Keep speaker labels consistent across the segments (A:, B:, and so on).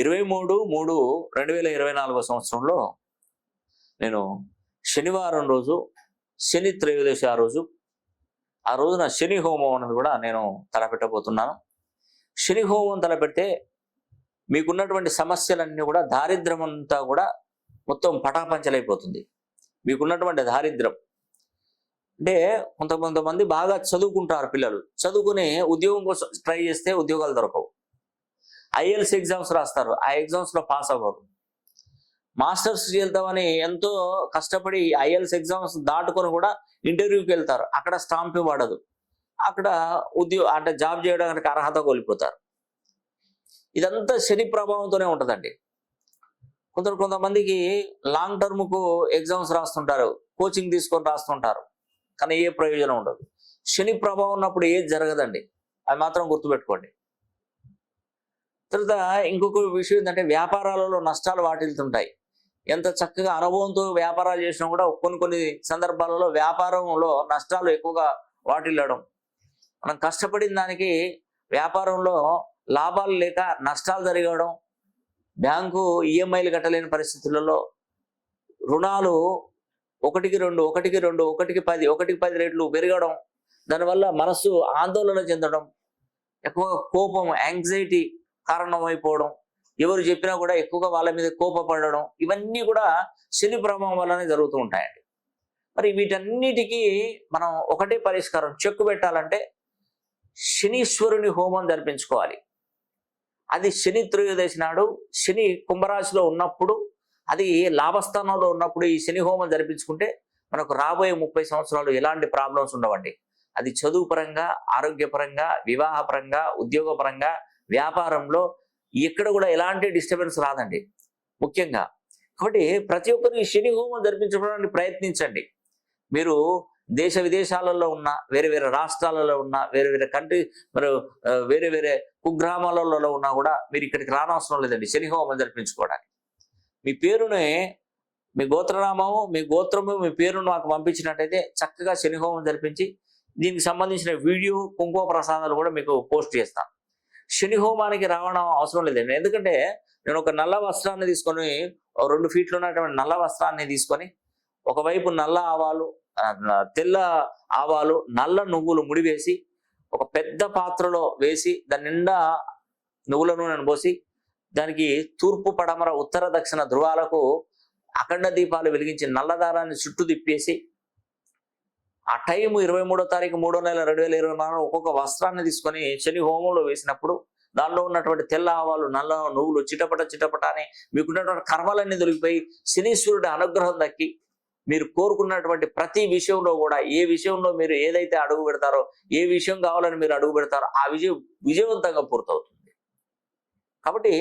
A: 23/3/2024 సంవత్సరంలో నేను శనివారం రోజు శని త్రయోదశి ఆ రోజున శని హోమం అనేది కూడా నేను తలపెట్టబోతున్నాను. శని హోమం తలపెడితే మీకున్నటువంటి సమస్యలన్నీ కూడా దారిద్ర్యం అంతా కూడా మొత్తం పటాపంచలైపోతుంది. మీకున్నటువంటి దారిద్ర్యం అంటే కొంతమంది బాగా చదువుకుంటారు, పిల్లలు చదువుకుని ఉద్యోగం కోసం ట్రై చేస్తే ఉద్యోగాలు దొరకవు. IELTS ఎగ్జామ్స్ రాస్తారు, ఆ ఎగ్జామ్స్లో పాస్ అవ్వరు. మాస్టర్స్ వెళ్తామని ఎంతో కష్టపడి IELTS ఎగ్జామ్స్ దాటుకొని కూడా ఇంటర్వ్యూకి వెళ్తారు, అక్కడ స్టాంప్ పడదు, అక్కడ అంటే జాబ్ చేయడానికి అర్హత కోల్పోతారు. ఇదంతా శని ప్రభావంతోనే ఉంటుందండి. కొంతమందికి లాంగ్ టర్మ్కు ఎగ్జామ్స్ రాస్తుంటారు, కోచింగ్ తీసుకొని రాస్తుంటారు, కానీ ఏ ప్రయోజనం ఉండదు. శని ప్రభావం ఉన్నప్పుడు ఏది జరగదండి, అది మాత్రం గుర్తుపెట్టుకోండి. తర్వాత ఇంకొక విషయం ఏంటంటే వ్యాపారాలలో నష్టాలు వాటిల్తుంటాయి. ఎంత చక్కగా అనుభవంతో వ్యాపారాలు చేసినా కూడా కొన్ని సందర్భాలలో వ్యాపారంలో నష్టాలు ఎక్కువగా వాటిల్లడం, మనం కష్టపడిన దానికి వ్యాపారంలో లాభాలు లేక నష్టాలు జరగడం, బ్యాంకు EMIలు కట్టలేని పరిస్థితులలో రుణాలు 1కి 2, 1కి 2, 1కి 10, 1కి 10 రేట్లు పెరగడం, దానివల్ల మనస్సు ఆందోళన చెందడం, ఎక్కువగా కోపం, యాంగ్జైటీ కారణమైపోవడం, ఎవరు చెప్పినా కూడా ఎక్కువగా వాళ్ళ మీద కోపపడడం, ఇవన్నీ కూడా శని ప్రభావం వల్లనే జరుగుతూ ఉంటాయండి. మరి వీటన్నిటికీ మనం ఒకటే పరిష్కారం, చెక్కు పెట్టాలంటే శనీశ్వరుని హోమం జరిపించుకోవాలి. అది శని త్రయోదశి నాడు శని కుంభరాశిలో ఉన్నప్పుడు, అది లాభస్థానంలో ఉన్నప్పుడు ఈ శని హోమం జరిపించుకుంటే మనకు రాబోయే 30 సంవత్సరాలు ఎలాంటి ప్రాబ్లమ్స్ ఉండవండి. అది చదువు పరంగా, ఆరోగ్యపరంగా, వివాహపరంగా, ఉద్యోగపరంగా, వ్యాపారంలో ఎక్కడ కూడా ఎలాంటి డిస్టర్బెన్స్ రాదండి ముఖ్యంగా. కాబట్టి ప్రతి ఒక్కరు ఈ శని హోమం జరిపించుకోవడానికి ప్రయత్నించండి. మీరు దేశ విదేశాలలో ఉన్న, వేరే వేరే రాష్ట్రాలలో ఉన్న, వేరే వేరే కంట్రీ, మరి వేరే వేరే కుగ్రామాలలో ఉన్నా కూడా మీరు ఇక్కడికి రానవసరం లేదండి శని హోమం జరిపించుకోవడానికి. మీ పేరుని, మీ గోత్రనామము, మీ గోత్రము, మీ పేరును మాకు పంపించినట్టయితే చక్కగా శని హోమం జరిపించి దీనికి సంబంధించిన వీడియో, కుంకుమ ప్రసాదాలు కూడా మీకు పోస్ట్ చేస్తాను. శని హోమానికి రావడం అవసరం లేదండి, ఎందుకంటే నేను ఒక నల్ల వస్త్రాన్ని తీసుకొని, 2 ఫీట్లు ఉన్నటువంటి నల్ల వస్త్రాన్ని తీసుకొని, ఒకవైపు నల్ల ఆవాలు, తెల్ల ఆవాలు, నల్ల నువ్వులు ముడివేసి ఒక పెద్ద పాత్రలో వేసి దాని నిండా నువ్వుల నూనెను పోసి దానికి తూర్పు, పడమర, ఉత్తర, దక్షిణ ధృవాలకు అఖండ దీపాలు వెలిగించి నల్లదారాన్ని చుట్టూ తిప్పేసి ఆ టైము 23వ తారీఖు 3వ నెల 2024 ఒక్కొక్క వస్త్రాన్ని తీసుకొని శని హోమంలో వేసినప్పుడు దానిలో ఉన్నటువంటి తెల్ల ఆవాలు, నల్ల నువ్వులు చిటపట అని మీకున్నటువంటి కర్మలన్నీ దొరికిపోయి శనీశ్వరుడి అనుగ్రహం దక్కి మీరు కోరుకున్నటువంటి ప్రతి విషయంలో కూడా, ఏ విషయంలో మీరు ఏదైతే అడుగు పెడతారో, ఏ విషయం కావాలని మీరు అడుగు పెడతారో ఆ విజయవంతంగా పూర్తవుతుంది. కాబట్టి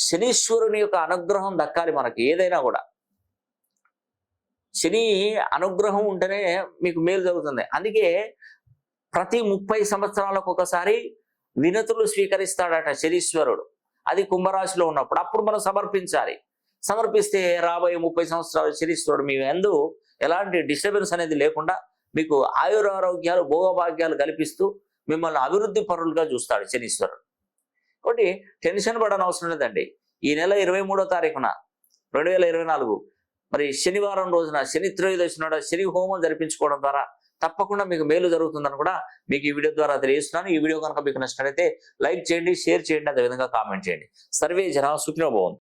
A: శనీశ్వరుని యొక్క అనుగ్రహం దక్కాలి మనకి ఏదైనా కూడా. శని అనుగ్రహం ఉంటేనే మీకు మేలు జరుగుతుంది. అందుకే ప్రతి 30 సంవత్సరాలకు ఒకసారి వినతులు స్వీకరిస్తాడట శనీశ్వరుడు. అది కుంభరాశిలో ఉన్నప్పుడు, అప్పుడు మనం సమర్పించాలి. సమర్పిస్తే రాబోయే 30 సంవత్సరాలు శనీశ్వరుడు మీ యందు ఎలాంటి డిస్టర్బెన్స్ అనేది లేకుండా మీకు ఆయురారోగ్యాలు, భోగభాగ్యాలు కల్పిస్తూ మిమ్మల్ని అభివృద్ధి పరులుగా చూస్తాడు శనీశ్వరుడు. కాబట్టి టెన్షన్ పడని అవసరం లేదండి. ఈ నెల 23వ తారీఖున 2024 మరి శనివారం రోజున శని త్రయోదశి నాడు శని హోమం జరిపించుకోవడం ద్వారా తప్పకుండా మీకు మేలు జరుగుతుందని కూడా మీకు ఈ వీడియో ద్వారా తెలియజేస్తున్నాను. ఈ వీడియో కనుక మీకు నచ్చినట్లయితే లైక్ చేయండి, షేర్ చేయండి, అదేవిధంగా కామెంట్ చేయండి. సర్వే జనా సుఖినో భవంతు.